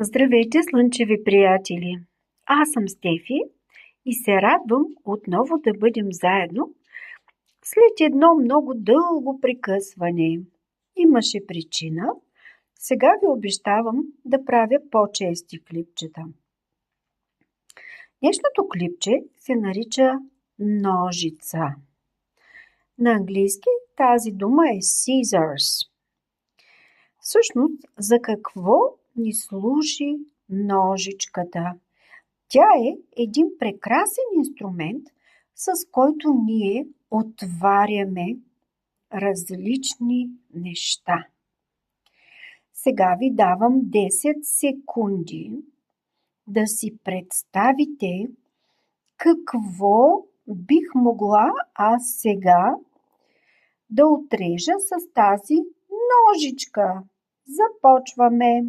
Здравейте, слънчеви приятели! Аз съм Стефи и се радвам отново да бъдем заедно след едно много дълго прекъсване. Имаше причина. Сега ви обещавам да правя по-чести клипчета. Днешното клипче се нарича ножица. На английски тази дума е scissors. Всъщност, за какво ни служи ножичката? Тя е един прекрасен инструмент, с който ние отваряме различни неща. Сега ви давам 10 секунди да си представите какво бих могла аз сега да отрежа с тази ножичка. Започваме!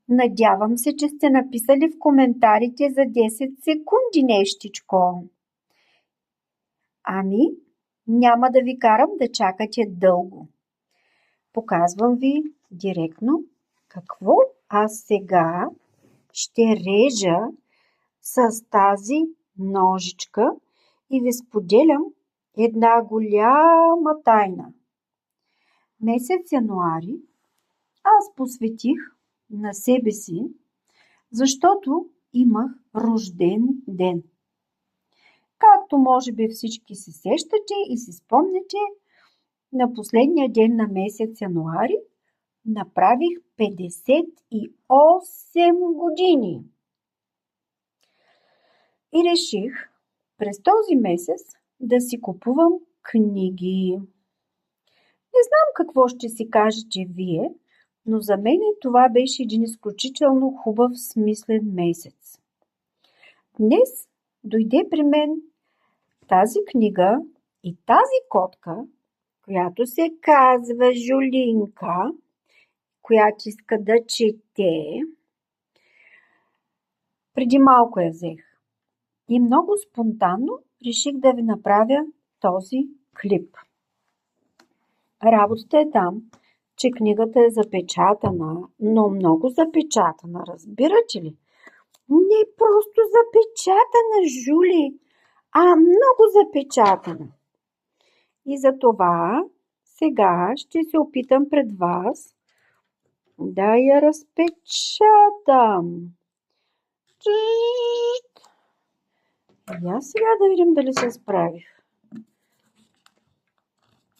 Надявам се, че сте написали в коментарите за 10 секунди нещичко. Ами, няма да ви карам да чакате дълго. Показвам ви директно какво аз сега ще режа с тази ножичка и ви споделям една голяма тайна. Месец януари аз посветих на себе си, защото имах рожден ден. Както може би всички се сещате и си спомняте, на последния ден на месец януари направих 58 години. И реших през този месец да си купувам книги. Не знам какво ще си кажете вие, но за мен това беше един изключително хубав, смислен месец. Днес дойде при мен тази книга и тази котка, която се казва Жулинка, която иска да чете. Преди малко я взех. И много спонтанно реших да ви направя този клип. Работата е там, че книгата е запечатана, но много запечатана, разбирате ли? Не просто запечатана, Жули, а много запечатана. И за това сега ще се опитам пред вас да я разпечатам. И аз сега да видим дали се справих.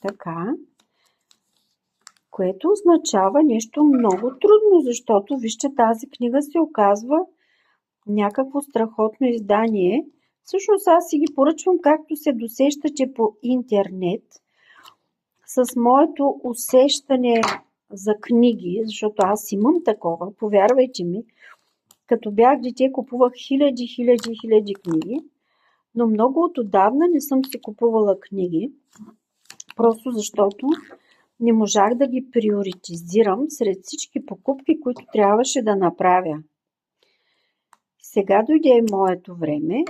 Така. Което означава нещо много трудно, защото вижте, тази книга се оказва някакво страхотно издание. Всъщност аз си ги поръчвам, както се досещате по интернет, с моето усещане за книги, защото аз имам такова, повярвайте ми. Като бях дете, купувах хиляди книги, но много отдавна не съм си купувала книги, просто защото не можах да ги приоритизирам сред всички покупки, които трябваше да направя. Сега дойде моето време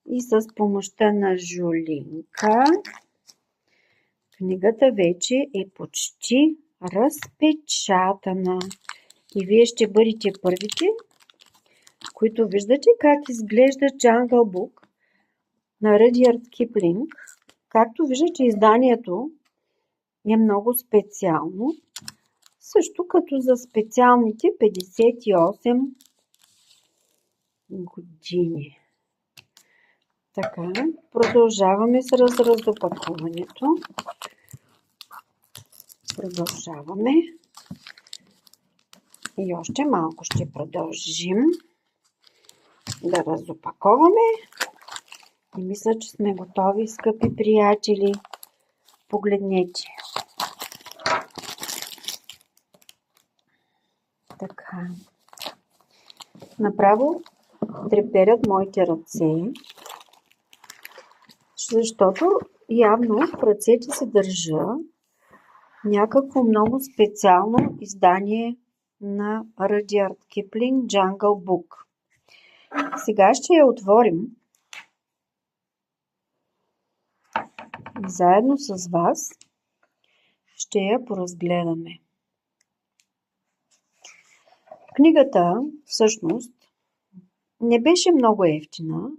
и с помощта на Жулинка книгата вече е почти разпечатана. И вие ще бъдете първите, които виждате как изглежда Jungle Book на Rudyard Kipling. Както виждате, изданието е много специално, също като за специалните 58 години. Така, продължаваме с разопакуването. Продължаваме. И още малко ще продължим да разопаковаме. И мисля, че сме готови, скъпи приятели. Погледнете. Така. Направо треперят моите ръце, защото явно в ръцете се държа някакво много специално издание на Rudyard Kipling Jungle Book. Сега ще я отворим и заедно с вас ще я поразгледаме. Книгата всъщност не беше много евтина,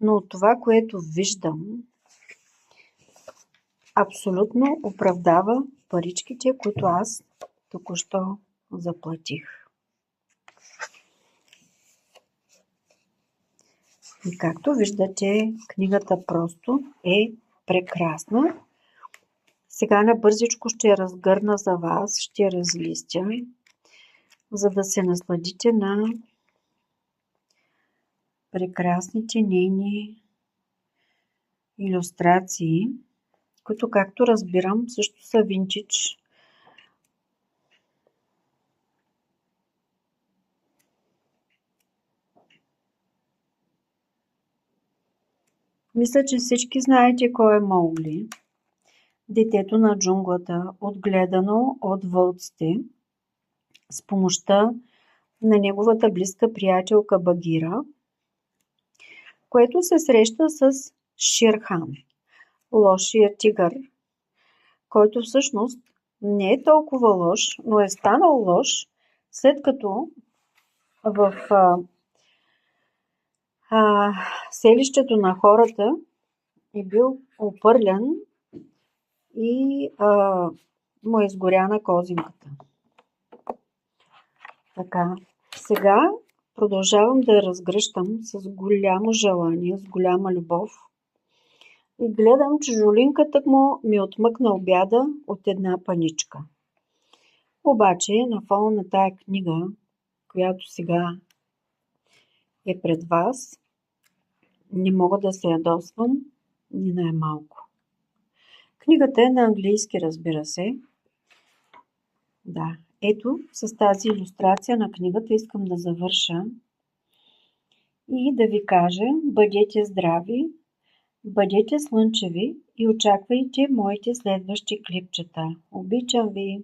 но от това, което виждам, абсолютно оправдава паричките, които аз току-що заплатих. И както виждате, книгата просто е прекрасна. Сега набързичко ще я разгърна за вас, ще я разлистя, за да се насладите на прекрасните нейни илюстрации, които, както разбирам, също са винтидж. Мисля, че всички знаете кой е Маугли, детето на джунглата, отгледано от вълците с помощта на неговата близка приятелка Багира, което се среща с Шер Хан, лошия тигър, който всъщност не е толкова лош, но е станал лош, след като в селището на хората е бил опърлян и му е изгоряна козинката. Така, сега продължавам да я разгръщам с голямо желание, с голяма любов. И гледам, че жолинката му ми отмъкна обяда от една паничка. Обаче, на фона на тая книга, която сега е пред вас, не мога да се ядосвам ни най-малко. Книгата е на английски, разбира се. Да, ето, с тази илюстрация на книгата искам да завърша и да ви кажа: бъдете здрави, бъдете слънчеви и очаквайте моите следващи клипчета. Обичам ви!